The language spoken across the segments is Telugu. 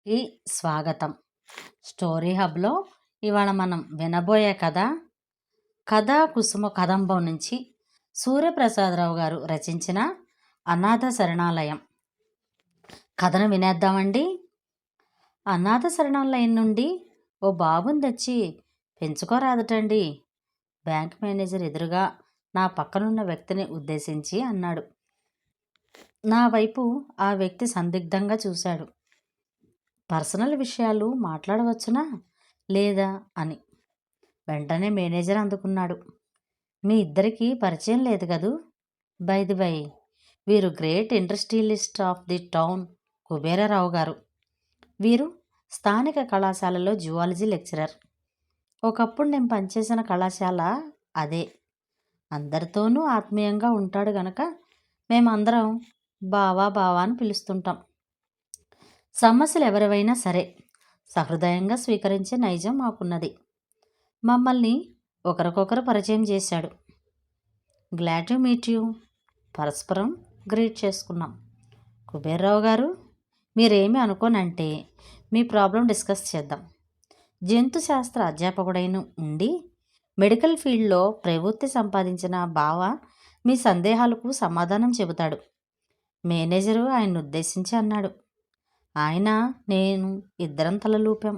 ఈ స్వాగతం. స్టోరీ హబ్లో ఇవాళ మనం వినబోయే కథా కుసుమ కదంబం నుంచి సూర్యప్రసాదరావు గారు రచించిన అనాథ శరణాలయం కథను వినేద్దామండి. అనాథ శరణాలయం నుండి ఓ బాబుని తెచ్చి పెంచుకోరాదటండి, బ్యాంక్ మేనేజర్ ఎదురుగా నా పక్కనున్న వ్యక్తిని ఉద్దేశించి అన్నాడు. నా వైపు ఆ వ్యక్తి సందిగ్ధంగా చూశాడు. పర్సనల్ విషయాలు మాట్లాడవచ్చునా లేదా అని వెంటనే మేనేజర్ అందుకున్నాడు. మీ ఇద్దరికీ పరిచయం లేదు కదూ? బై ది బై, వీరు great industrialist of the town Kuberarao గారు. వీరు స్థానిక కళాశాలలో జువాలజీ లెక్చరర్. ఒకప్పుడు నేను పనిచేసిన కళాశాల అదే. అందరితోనూ ఆత్మీయంగా ఉంటాడు గనక మేమందరం బావా బావా అని పిలుస్తుంటాం. సమస్యలు ఎవరివైనా సరే సహృదయంగా స్వీకరించే నైజం మాకున్నది. మమ్మల్ని ఒకరికొకరు పరిచయం చేశాడు. Glad to meet you. పరస్పరం గ్రీట్ చేసుకున్నాం. కుబేర్రావు గారు, మీరేమి అనుకోనంటే మీ ప్రాబ్లం డిస్కస్ చేద్దాం. జంతు శాస్త్ర అధ్యాపకుడైన ఉండి మెడికల్ ఫీల్డ్లో ప్రవృత్తి సంపాదించిన బావ మీ సందేహాలకు సమాధానం చెబుతాడు. మేనేజరు ఆయన్ని ఉద్దేశించి అన్నాడు. ఆయన నేను ఇద్దరం తలలూపాం.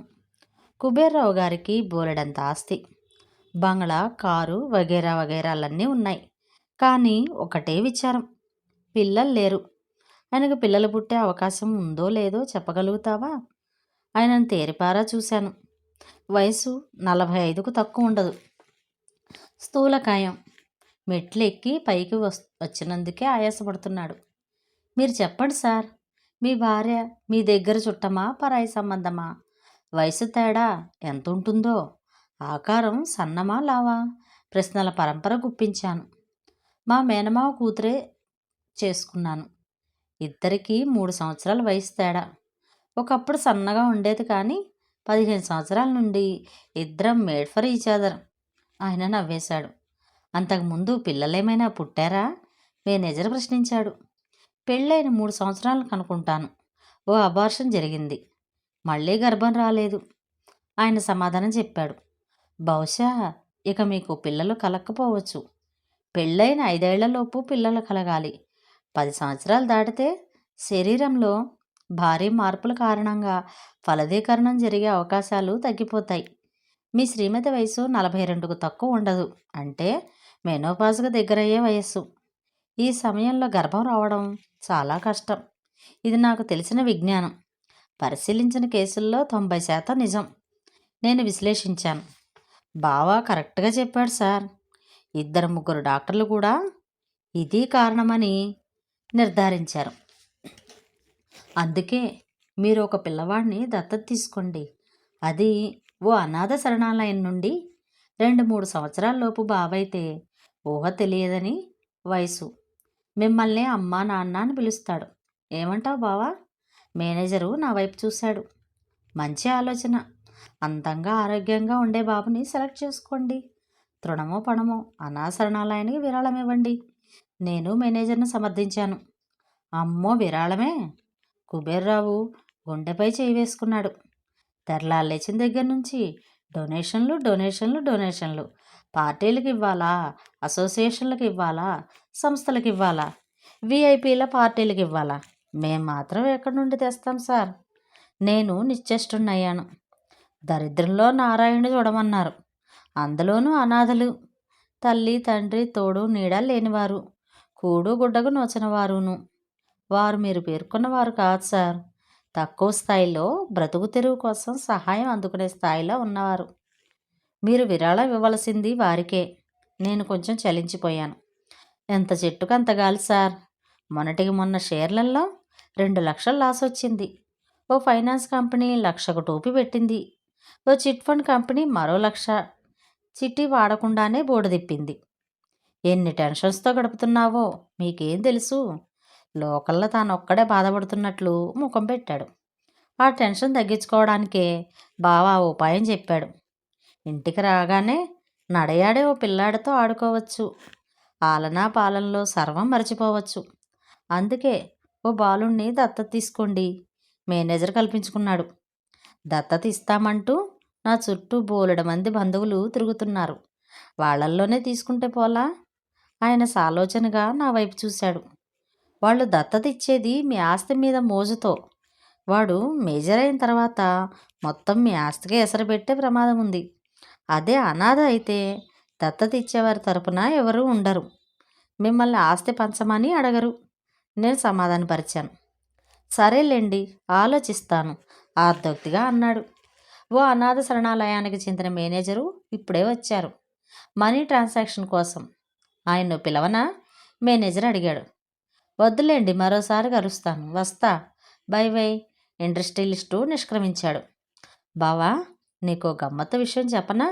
కుబేర్రావు గారికి బోలెడంత ఆస్తి, బంగ్లా, కారు వగైరా వగైరాలన్నీ ఉన్నాయి. కానీ ఒకటే విచారం, పిల్లలు లేరు. ఆయనకు పిల్లలు పుట్టే అవకాశం ఉందో లేదో చెప్పగలుగుతావా? ఆయనను తేరిపారా చూశాను. వయసు 45కు తక్కువ ఉండదు. స్థూలకాయం. మెట్లు ఎక్కి పైకి వచ్చినందుకే ఆయాసపడుతున్నాడు. మీరు చెప్పండి సార్, మీ భార్య మీ దగ్గర చుట్టమా పరాయి సంబంధమా? వయసు తేడా ఎంత ఉంటుందో? ఆకారం సన్నమా లావా? ప్రశ్నల పరంపర గుప్పించాను. మా మేనమావ కూతురే చేసుకున్నాను. ఇద్దరికీ 3 సంవత్సరాల వయసు తేడా. ఒకప్పుడు సన్నగా ఉండేది, కానీ 15 సంవత్సరాల నుండి ఇద్దరం మేడ్ ఫర్ ఈచ్ అదర్. ఆయన నవ్వేశాడు. అంతకుముందు పిల్లలేమైనా పుట్టారా? మేనేజర్ ప్రశ్నించాడు. పెళ్ళైన 3 సంవత్సరాలకు అనుకుంటాను ఓ అబార్షన్ జరిగింది. మళ్ళీ గర్భం రాలేదు, ఆయన సమాధానం చెప్పాడు. బహుశా ఇక మీకు పిల్లలు కలక్కపోవచ్చు. పెళ్ళైన 5 ఏళ్లలోపు పిల్లలు కలగాలి. 10 సంవత్సరాలు దాటితే శరీరంలో భారీ మార్పుల కారణంగా ఫలదీకరణం జరిగే అవకాశాలు తగ్గిపోతాయి. మీ శ్రీమతి వయసు 42కు తక్కువ ఉండదు, అంటే మెనోపాజ్గా దగ్గరయ్యే వయస్సు. ఈ సమయంలో గర్భం రావడం చాలా కష్టం. ఇది నాకు తెలిసిన విజ్ఞానం. పరిశీలించిన కేసుల్లో 90% నిజం. నేను విశ్లేషించాను. బావా కరెక్ట్గా చెప్పాడు సార్. 2-3 డాక్టర్లు కూడా ఇది కారణమని నిర్ధారించారు. అందుకే మీరు ఒక పిల్లవాడిని దత్తత తీసుకోండి. అది ఓ అనాథ శరణాలయం నుండి. 2-3 సంవత్సరాలలోపు బావైతే ఊహ తెలియదని వయసు. మిమ్మల్ని అమ్మా నాన్న అని పిలుస్తాడు. ఏమంటావు బావా? మేనేజరు నా వైపు చూశాడు. మంచి ఆలోచన. అందంగా ఆరోగ్యంగా ఉండే బాబుని సెలెక్ట్ చేసుకోండి. తృణమో పణమో అనాశరణాలయానికి విరాళం ఇవ్వండి. నేను మేనేజర్ను సమర్థించాను. అమ్మో, విరాళమే? కుబేర్రావు గుండెపై చేయి వేసుకున్నాడు. తెరలా లేచిన దగ్గర నుంచి డొనేషన్లు డొనేషన్లు డొనేషన్లు. పార్టీలకు ఇవ్వాలా, అసోసియేషన్లకు ఇవ్వాలా, సంస్థలకు ఇవ్వాలా, విఐపీల పార్టీలకు ఇవ్వాలా? మేం మాత్రం ఎక్కడి నుండి తెస్తాం సార్? నేను నిశ్చేష్టున్నయ్యాను. దరిద్రంలో నారాయణుడు చూడమన్నారు. అందులోనూ అనాథలు, తల్లి తండ్రి తోడు నీడ లేనివారు, కూడు గుడ్డకు నోచనవారును. వారు మీరు పేర్కొన్నవారు కాదు సార్. తక్కువ స్థాయిలో బ్రతుకు తెరువు కోసం సహాయం అందుకునే స్థాయిలో ఉన్నవారు. మీరు విరాళం ఇవ్వవలసింది వారికే. నేను కొంచెం చలించిపోయాను. ఎంత చెట్టుకు అంత గాలి సార్. మొన్నటికి మొన్న షేర్లలో 2 లక్షల లాస్ వచ్చింది. ఓ ఫైనాన్స్ కంపెనీ 1,00,000కు టోపీ పెట్టింది. ఓ చిట్ ఫండ్ కంపెనీ మరో 1,00,000 చిట్టి వాడకుండానే బోర్డు తిప్పింది. ఎన్ని టెన్షన్స్తో గడుపుతున్నావో మీకేం తెలుసు? లోకల్లో తానొక్కడే బాధపడుతున్నట్లు ముఖం పెట్టాడు. ఆ టెన్షన్ తగ్గించుకోవడానికే బావా ఉపాయం చెప్పాడు. ఇంటికి రాగానే నడయాడే ఓ పిల్లాడితో ఆడుకోవచ్చు. ఆలనా పాలనలో సర్వం మర్చిపోవచ్చు. అందుకే ఓ బాలుణ్ణి దత్తత తీసుకోండి. మేనేజర్ కల్పించుకున్నాడు. దత్తత ఇస్తామంటూ నా చుట్టూ బోలెడు మంది బంధువులు తిరుగుతున్నారు. వాళ్ళల్లోనే తీసుకుంటే పోలా? ఆయన సాలోచనగా నా వైపు చూశాడు. వాళ్ళు దత్తత ఇచ్చేది మీ ఆస్తి మీద మోజుతో. వాడు మేజర్ అయిన తర్వాత మొత్తం మీ ఆస్తికే ఎసరు పెట్టే ప్రమాదం ఉంది. అదే అనాథ అయితే దత్తత ఇచ్చేవారి తరపున ఎవరూ ఉండరు. మిమ్మల్ని ఆస్తి పంచమని అడగరు. నేను సమాధానపరిచాను. సరేలేండి, ఆలోచిస్తాను ఆర్దోక్తిగా అన్నాడు. ఓ అనాథ శరణాలయానికి చెందిన మేనేజరు ఇప్పుడే వచ్చారు మనీ ట్రాన్సాక్షన్ కోసం. ఆయన్ను పిలవనా? మేనేజర్ అడిగాడు. వద్దులేండి, మరోసారి కలుస్తాను, వస్తా, బై బై. ఇండస్ట్రియలిస్టు నిష్క్రమించాడు. బావా, నీకో గమ్మత్తు విషయం చెప్పనా?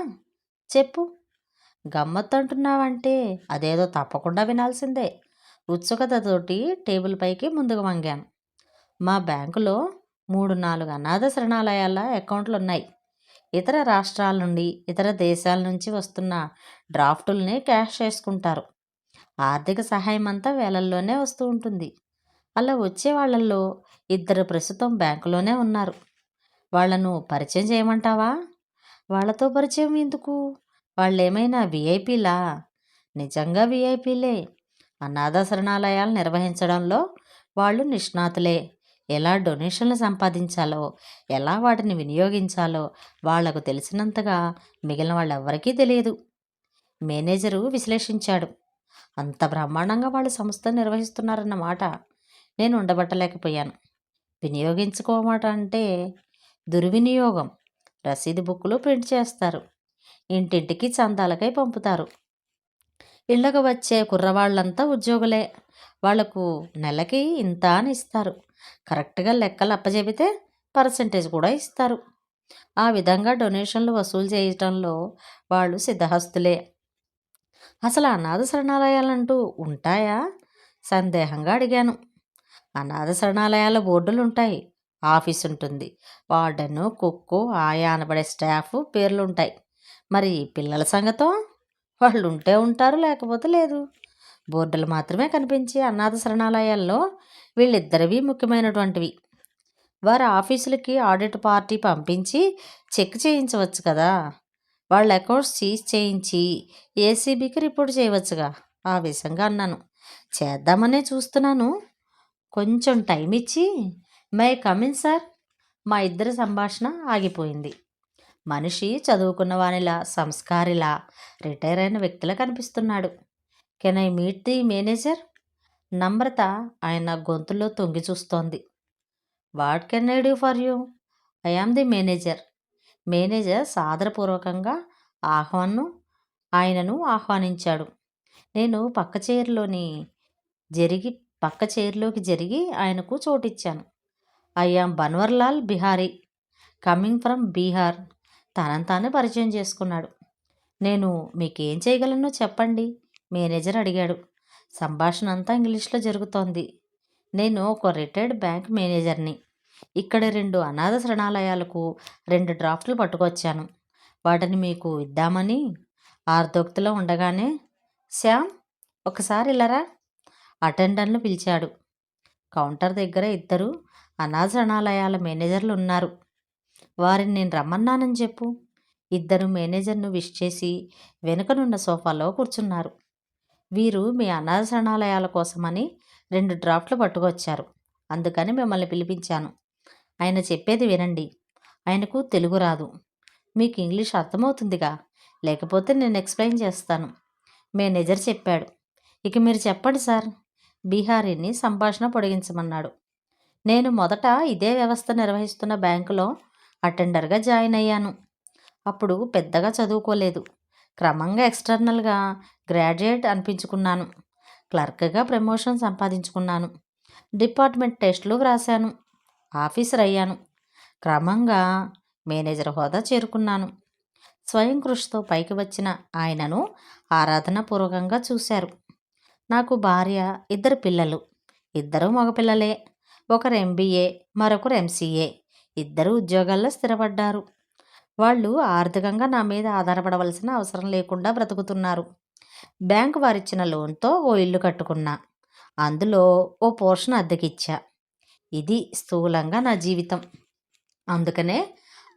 చెప్పు. గమ్మత్తు అంటున్నావంటే అదేదో తప్పకుండా వినాల్సిందే. ఉత్సుకతతోటి టేబుల్ పైకి ముందుకు వంగాను. మా బ్యాంకులో 3-4 అనాథ శరణాలయాల అకౌంట్లు ఉన్నాయి. ఇతర రాష్ట్రాల నుండి, ఇతర దేశాల నుంచి వస్తున్న డ్రాఫ్టుల్ని క్యాష్ చేసుకుంటారు. ఆర్థిక సహాయం అంతా వేలల్లోనే వస్తూ ఉంటుంది. అలా వచ్చే వాళ్ళల్లో 2 ప్రస్తుతం బ్యాంకులోనే ఉన్నారు. వాళ్లను పరిచయం చేయమంటావా? వాళ్ళతో పరిచయం ఎందుకు? వాళ్ళేమైనా విఐపీలా? నిజంగా విఐపీలే. అనాథ శరణాలయాలు నిర్వహించడంలో వాళ్ళు నిష్ణాతులే. ఎలా డొనేషన్లు సంపాదించాలో, ఎలా వాటిని వినియోగించాలో వాళ్లకు తెలిసినంతగా మిగిలిన వాళ్ళెవ్వరికీ తెలియదు. మేనేజరు విశ్లేషించాడు. అంత బ్రహ్మాండంగా వాళ్ళు సంస్థ నిర్వహిస్తున్నారన్నమాట. నేను ఉండబట్టలేకపోయాను. వినియోగించుకోమాట అంటే దుర్వినియోగం. రసీదు బుక్కులు ప్రింట్ చేస్తారు, ఇంటింటికి చందాలకై పంపుతారు. ఇళ్లకు వచ్చే కుర్రవాళ్ళంతా ఉద్యోగులే. వాళ్లకు నెలకి ఇంత అని ఇస్తారు. కరెక్ట్గా లెక్కలు అప్పచెబితే పర్సంటేజ్ కూడా ఇస్తారు. ఆ విధంగా డొనేషన్లు వసూలు చేయటంలో వాళ్ళు సిద్ధహస్తులే. అసలు అనాథ శరణాలయాలంటూ ఉంటాయా? సందేహంగా అడిగాను. అనాథ శరణాలయాల బోర్డులుంటాయి, ఆఫీస్ ఉంటుంది, వార్డెను, కుక్కు, ఆయా అనబడే స్టాఫ్ పేర్లుంటాయి. మరి పిల్లల సంగతో? వాళ్ళు ఉంటే ఉంటారు, లేకపోతే లేదు. బోర్డులు మాత్రమే కనిపించే అనాథ శరణాలయాల్లో వీళ్ళిద్దరివి ముఖ్యమైనటువంటివి. వారి ఆఫీసులకి ఆడిట్ పార్టీ పంపించి చెక్ చేయించవచ్చు కదా. వాళ్ళ అకౌంట్స్ సీజ్ చేయించి ఏసీబీకి రిపోర్ట్ చేయవచ్చుగా. ఆవేశంగా అన్నాను. చేద్దామనే చూస్తున్నాను. కొంచెం టైం ఇచ్చి. May come in sir? మా ఇద్దరి సంభాషణ ఆగిపోయింది. మనిషి చదువుకున్న వానిలా, సంస్కారిలా, రిటైర్ అయిన వ్యక్తిలా కనిపిస్తున్నాడు. Can I meet the manager? Namrata ఆయన గొంతులో తొంగి చూస్తోంది. What can I do for you? I am the manager. Manager సాదరపూర్వకంగా ఆయనను ఆహ్వానించాడు. నేను పక్క చైర్లోకి జరిగి ఆయనకు చోటిచ్చాను. I am Banwarlal Bihari, coming from Bihar. తనను తానే పరిచయం చేసుకున్నాడు. నేను మీకేం చేయగలనో చెప్పండి, మేనేజర్ అడిగాడు. సంభాషణ అంతా ఇంగ్లీష్లో జరుగుతోంది. నేను ఒక రిటైర్డ్ బ్యాంక్ మేనేజర్ని. ఇక్కడ 2 అనాథ శరణాలయాలకు 2 డ్రాఫ్ట్లు పట్టుకొచ్చాను. వాటిని మీకు ఇద్దామని. ఆర్దోక్తిలో ఉండగానే, శ్యామ్, ఒకసారి ఇలారా. అటెండర్ను పిలిచాడు. కౌంటర్ దగ్గర 2 అనాథ శరణాలయాల మేనేజర్లు ఉన్నారు. వారిని నేను రమ్మన్నానని చెప్పు. 2 మేనేజర్ను విష్ చేసి వెనుకనున్న సోఫాలో కూర్చున్నారు. వీరు మీ అనాథ శరణాలయాల కోసమని 2 డ్రాఫ్ట్లు పట్టుకొచ్చారు. అందుకని మిమ్మల్ని పిలిపించాను. ఆయన చెప్పేది వినండి. ఆయనకు తెలుగు రాదు. మీకు ఇంగ్లీష్ అర్థమవుతుందిగా. లేకపోతే నేను ఎక్స్ప్లెయిన్ చేస్తాను, మేనేజర్ చెప్పాడు. ఇక మీరు చెప్పండి సార్. బీహారీని సంభాషణ పొడిగించమన్నాడు. నేను మొదట ఇదే వ్యవస్థ నిర్వహిస్తున్న బ్యాంకులో అటెండర్గా జాయిన్ అయ్యాను. అప్పుడు పెద్దగా చదువుకోలేదు. క్రమంగా ఎక్స్టర్నల్గా గ్రాడ్యుయేట్ అనిపించుకున్నాను. క్లర్క్గా ప్రమోషన్ సంపాదించుకున్నాను. డిపార్ట్మెంట్ టెస్టులు వ్రాశాను. ఆఫీసర్ అయ్యాను. క్రమంగా మేనేజర్ హోదా చేరుకున్నాను. స్వయం కృషితో పైకి వచ్చిన ఆయనను ఆరాధనాపూర్వకంగా చూశారు. నాకు భార్య, 2 పిల్లలు. 2 మగపిల్లలే. ఒకరు ఎంబీఏ, మరొకరు ఎంసీఏ. 2 ఉద్యోగాల్లో స్థిరపడ్డారు. వాళ్ళు ఆర్థికంగా నా మీద ఆధారపడవలసిన అవసరం లేకుండా బ్రతుకుతున్నారు. బ్యాంకు వారిచ్చిన లోన్తో ఓ ఇల్లు కట్టుకున్నా. అందులో ఓ పోర్షన్ అద్దెకిచ్చా. ఇది స్థూలంగా నా జీవితం. అందుకనే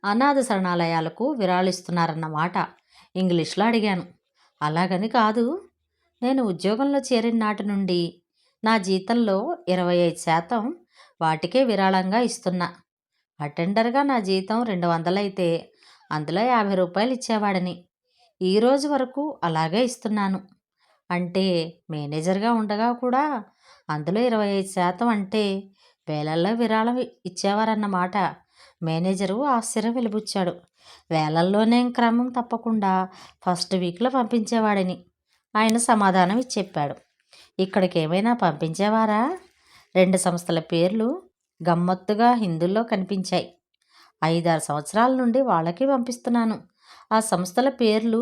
అనాథ శరణాలయాలకు విరాళిస్తున్నారన్నమాట ఇంగ్లీష్లో అడిగాను. అలాగని కాదు, నేను ఉద్యోగంలో చేరిన నాటి నుండి నా జీతంలో 25% వాటికే విరాళంగా ఇస్తున్నా. అటెండర్గా నా జీతం 200 అయితే అందులో 50 రూపాయలు ఇచ్చేవాడని. ఈ రోజు వరకు అలాగే ఇస్తున్నాను. అంటే మేనేజర్గా ఉండగా కూడా అందులో 25% అంటే వేలల్లో విరాళం ఇచ్చేవారన్నమాట. మేనేజరు ఆశ్చర్యం వెలిబుచ్చాడు. వేలల్లోనే క్రమం తప్పకుండా ఫస్ట్ వీక్లో పంపించేవాడని ఆయన సమాధానం ఇచ్చి చెప్పాడు. ఇక్కడికి ఏమైనా పంపించేవారా? 2 సంస్థల పేర్లు గమ్మత్తుగా హిందీలో కనిపించాయి. 5-6 సంవత్సరాల నుండి వాళ్ళకి పంపిస్తున్నాను. ఆ సంస్థల పేర్లు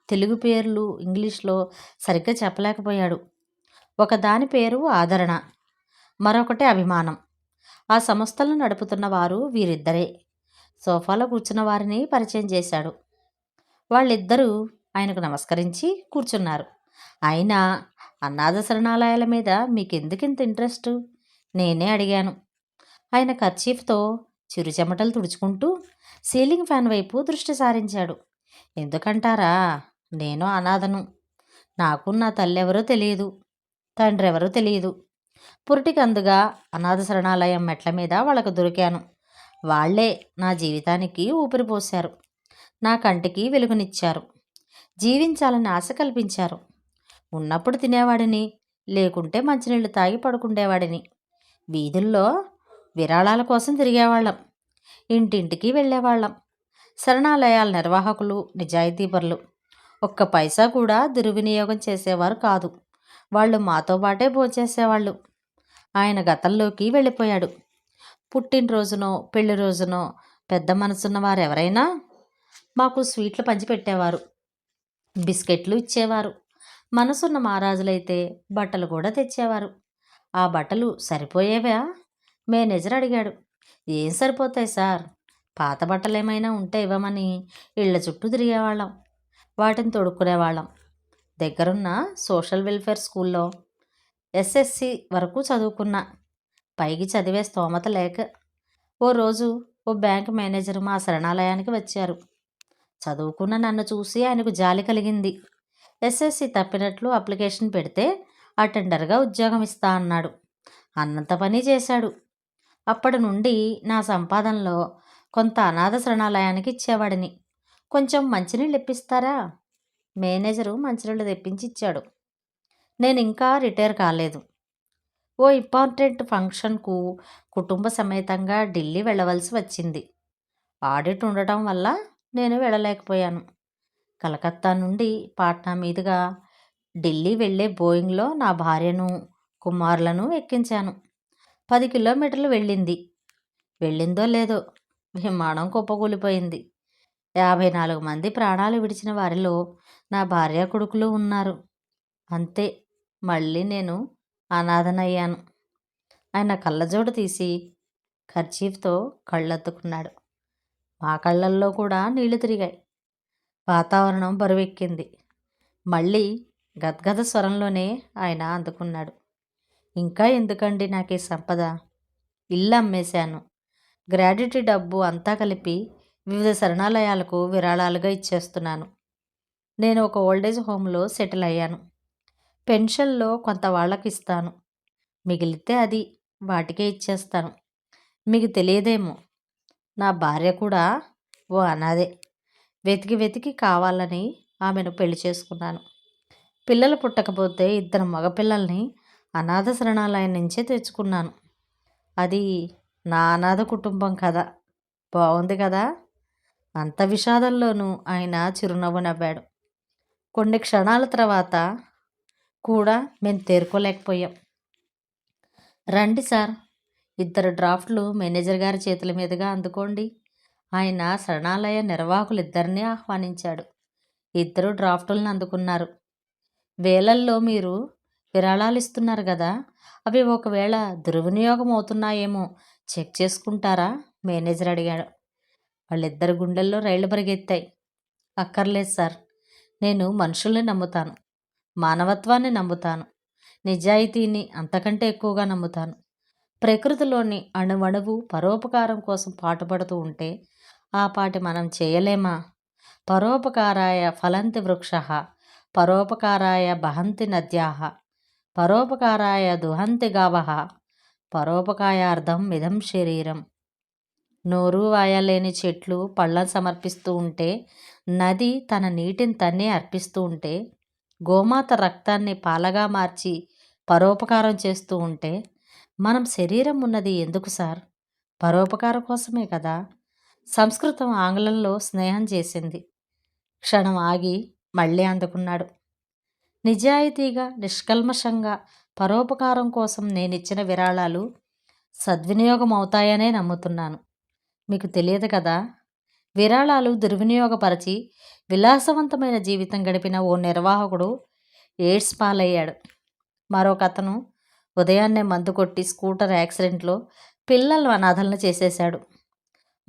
తెలుగు పేర్లు ఇంగ్లీష్లో సరిగ్గా చెప్పలేకపోయాడు. ఒకదాని పేరు ఆదరణ, మరొకటి అభిమానం. ఆ సంస్థలను నడుపుతున్న వారు వీరిద్దరే. సోఫాలో కూర్చున్న వారిని పరిచయం చేశాడు. వాళ్ళిద్దరూ ఆయనకు నమస్కరించి కూర్చున్నారు. అయినా అనాథ శరణాలయాల మీద మీకెందుకింత ఇంట్రెస్టు? నేనే అడిగాను. ఆయన కర్చీఫ్తో చిరుచెమటలు తుడుచుకుంటూ సీలింగ్ ఫ్యాన్ వైపు దృష్టి సారించాడు. ఎందుకంటారా? నేను అనాథను. నాకు నా తల్లెవరో తెలియదు, తండ్రి ఎవరో తెలియదు. పురిటికందుగా అనాథ శరణాలయం మెట్ల మీద వాళ్ళకు దొరికాను. వాళ్లే నా జీవితానికి ఊపిరి పోశారు. నా కంటికి వెలుగునిచ్చారు. జీవించాలని ఆశ కల్పించారు. ఉన్నప్పుడు తినేవాడిని, లేకుంటే మంచినీళ్ళు తాగి పడుకుండేవాడిని. వీధుల్లో విరాళాల కోసం తిరిగేవాళ్ళం. ఇంటింటికి వెళ్ళేవాళ్ళం. శరణాలయాల నిర్వాహకులు నిజాయితీపరులు. ఒక్క పైసా కూడా దుర్వినియోగం చేసేవారు కాదు. వాళ్ళు మాతో పాటే భోంచేసేవాళ్ళు. ఆయన గతంలోకి వెళ్ళిపోయాడు. పుట్టినరోజునో పెళ్లి రోజునో పెద్ద మనసున్న వారెవరైనా మాకు స్వీట్లు పంచిపెట్టేవారు, బిస్కెట్లు ఇచ్చేవారు. మనసున్న మహారాజులైతే బట్టలు కూడా తెచ్చేవారు. ఆ బట్టలు సరిపోయేవా? మేనేజర్ అడిగాడు. ఏం సరిపోతాయి సార్, పాత బట్టలు ఏమైనా ఉంటే ఇవ్వమని ఇళ్ల చుట్టూ తిరిగేవాళ్ళం. వాటిని తొడుక్కునేవాళ్ళం. దగ్గరున్న సోషల్ వెల్ఫేర్ స్కూల్లో ఎస్ఎస్సి వరకు చదువుకున్నా. పైకి చదివే స్తోమత లేక ఓ రోజు ఓ బ్యాంక్ మేనేజర్ మా శరణాలయానికి వచ్చారు. చదువుకున్న నన్ను చూసి ఆయనకు జాలి కలిగింది. ఎస్ఎస్సి తప్పినట్లు అప్లికేషన్ పెడితే అటెండర్గా ఉద్యోగం ఇస్తా అన్నాడు. అన్నంత పని చేశాడు. అప్పటి నుండి నా సంపాదనలో కొంత అనాథ శరణాలయానికి ఇచ్చేవాడిని. కొంచెం మంచినీళ్ళు ఇప్పిస్తారా? మేనేజరు మంచినీళ్ళు తెప్పించి ఇచ్చాడు. నేను ఇంకా రిటైర్ కాలేదు. ఓ ఇంపార్టెంట్ ఫంక్షన్కు కుటుంబ సమేతంగా ఢిల్లీ వెళ్ళవలసి వచ్చింది. ఆడిట్ ఉండటం వల్ల నేను వెళ్ళలేకపోయాను. కలకత్తా నుండి పాట్నా మీదుగా ఢిల్లీ వెళ్ళే బోయింగ్లో నా భార్యను కుమారులను ఎక్కించాను. 10 కిలోమీటర్లు వెళ్ళిందో లేదో విమానం కుప్పకూలిపోయింది. 54 మంది ప్రాణాలు విడిచిన వారిలో నా భార్య కొడుకులు ఉన్నారు. అంతే, మళ్ళీ నేను అనాథనయ్యాను. ఆయన కళ్ళజోడు తీసి కర్చీఫ్తో కళ్ళద్దుకున్నాడు. మా కళ్ళల్లో కూడా నీళ్లు తిరిగాయి. వాతావరణం బరువెక్కింది. మళ్ళీ గద్గద స్వరంలోనే ఆయన అందుకున్నాడు. ఇంకా ఎందుకండి నాకు ఈ సంపద? ఇల్లు అమ్మేశాను. గ్రాడ్యుటీ డబ్బు అంతా కలిపి వివిధ శరణాలయాలకు విరాళాలుగా ఇచ్చేస్తున్నాను. నేను ఒక ఓల్డేజ్ హోమ్లో సెటిల్ అయ్యాను. పెన్షన్లో కొంత వాళ్ళకి ఇస్తాను. మిగిలితే అది వాటికే ఇచ్చేస్తాను. మీకు తెలియదేమో, నా భార్య కూడా ఓ అనాథే. వెతికి వెతికి కావాలని ఆమెను పెళ్లి చేసుకున్నాను. పిల్లలు పుట్టకపోతే 2 మగపిల్లల్ని అనాథ శరణాలయం నుంచే తెచ్చుకున్నాను. అది నా అనాథ కుటుంబం కదా. బాగుంది కదా? అంత విషాదంలోనూ ఆయన చిరునవ్వు నవ్వాడు. కొన్ని క్షణాల తర్వాత కూడా మేము తేరుకోలేకపోయాం. రండి సార్, 2 డ్రాఫ్ట్లు మేనేజర్ గారి చేతుల మీదుగా అందుకోండి. ఆయన శరణాలయ నిర్వాహకులిద్దరినీ ఆహ్వానించాడు. 2 డ్రాఫ్టులను అందుకున్నారు. వేలల్లో మీరు విరాళాలు ఇస్తున్నారు కదా, అవి ఒకవేళ దుర్వినియోగం అవుతున్నాయేమో చెక్ చేసుకుంటారా? మేనేజర్ అడిగాడు. వాళ్ళిద్దరి గుండెల్లో రైళ్లు పరిగెత్తాయి. అక్కర్లేదు సార్, నేను మనుషుల్ని నమ్ముతాను, మానవత్వాన్ని నమ్ముతాను, నిజాయితీని అంతకంటే ఎక్కువగా నమ్ముతాను. ప్రకృతిలోని అణువణువు పరోపకారం కోసం పాటుపడుతూ ఉంటే ఆ పాటి మనం చేయలేమా? పరోపకారాయ ఫలంతి వృక్షః, పరోపకారాయ బహంతి నద్యాః, పరోపకారాయ దుహంతి గావః, పరోపకాయార్థం మిదం శరీరం. నోరు వాయలేని చెట్లు పళ్ళను సమర్పిస్తూ ఉంటే, నది తన నీటిని తన్నే అర్పిస్తూ ఉంటే, గోమాత రక్తాన్ని పాలగా మార్చి పరోపకారం చేస్తూ ఉంటే, మనం శరీరం ఉన్నది ఎందుకు సార్? పరోపకారం కోసమే కదా. సంస్కృతం ఆంగ్లంలో స్నేహం చేసింది. క్షణం ఆగి మళ్ళీ అందుకున్నాడు. నిజాయితీగా నిష్కల్మషంగా పరోపకారం కోసం నేనిచ్చిన విరాళాలు సద్వినియోగం అవుతాయనే నమ్ముతున్నాను. మీకు తెలియదు కదా. విరాళాలు దుర్వినియోగపరిచి విలాసవంతమైన జీవితం గడిపిన ఓ నిర్వాహకుడు ఎయిడ్స్ పాలయ్యాడు. మరొకతను ఉదయాన్నే మందు కొట్టి స్కూటర్ యాక్సిడెంట్లో పిల్లలను అనాథలను చేసేశాడు.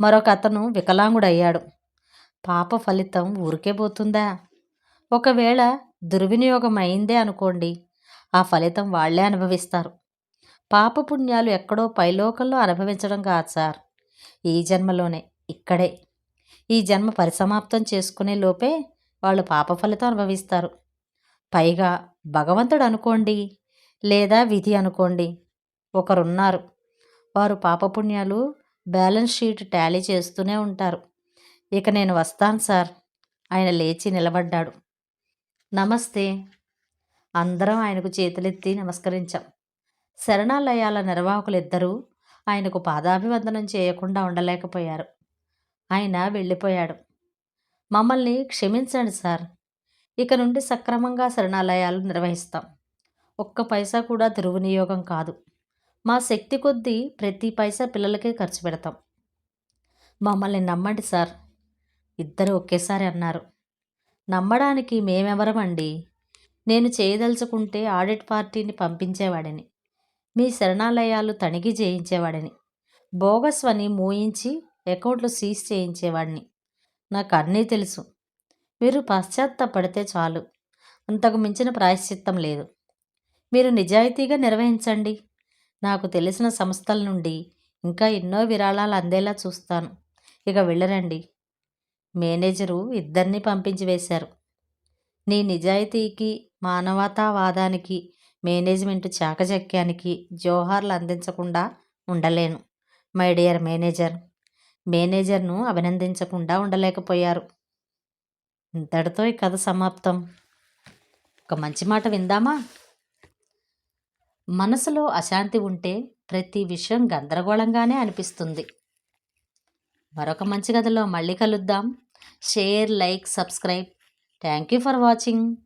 మరొకతను వికలాంగుడయ్యాడు. పాప ఫలితం ఊరికే పోతుందా? ఒకవేళ దుర్వినియోగం అయిందే అనుకోండి, ఆ ఫలితం వాళ్లే అనుభవిస్తారు. పాపపుణ్యాలు ఎక్కడో పైలోకంలో అనుభవించడం కాదు సార్, ఈ జన్మలోనే, ఇక్కడే. ఈ జన్మ పరిసమాప్తం చేసుకునే లోపే వాళ్ళు పాప ఫలితం అనుభవిస్తారు. పైగా భగవంతుడు అనుకోండి, లేదా విధి అనుకోండి, ఒకరున్నారు. వారు పాపపుణ్యాలు బ్యాలెన్స్ షీట్ టాలీ చేస్తూనే ఉంటారు. ఇక నేను వస్తాను సార్. ఆయన లేచి నిలబడ్డాడు. నమస్తే. అందరం ఆయనకు చేతులెత్తి నమస్కరించాం. శరణాలయాల నిర్వాహకులిద్దరూ ఆయనకు పాదాభివందనం చేయకుండా ఉండలేకపోయారు. ఆయన వెళ్ళిపోయాడు. మమ్మల్ని క్షమించండి సార్. ఇక నుండి సక్రమంగా శరణాలయాలు నిర్వహిస్తాం. ఒక్క పైసా కూడా దుర్వినియోగం కాదు. మా శక్తి కొద్దీ ప్రతి పైసా పిల్లలకే ఖర్చు పెడతాం. మమ్మల్ని నమ్మండి సార్. ఇద్దరు ఒకేసారి అన్నారు. నమ్మడానికి మేమెవరమండి? నేను చేయదలుచుకుంటే ఆడిట్ పార్టీని పంపించేవాడిని. మీ శరణాలయాలు తనిఖీ చేయించేవాడిని. బోగస్వని మూయించి అకౌంట్లు సీజ్ చేయించేవాడిని. నాకు అన్నీ తెలుసు. మీరు పశ్చాత్తాపడితే చాలు. అంతకు మించిన ప్రాయశ్చిత్తం లేదు. మీరు నిజాయితీగా నిర్వహించండి. నాకు తెలిసిన సంస్థల నుండి ఇంకా ఎన్నో విరాళాలు అందేలా చూస్తాను. ఇక వెళ్ళరండి. మేనేజరు ఇద్దరినీ పంపించి వేశారు. నీ నిజాయితీకి, మానవతావాదానికి, మేనేజ్మెంటు చాకచక్యానికి జోహార్లు అందించకుండా ఉండలేను. My dear manager. మేనేజర్ను అభినందించకుండా ఉండలేకపోయారు. ఇంతటితో ఈ కథ సమాప్తం. ఒక మంచి మాట విందామా? మనసులో అశాంతి ఉంటే ప్రతి విషయం గందరగోళంగానే అనిపిస్తుంది. మరొక మంచి కథలో మళ్ళీ కలుద్దాం. Share, like, subscribe. Thank you for watching.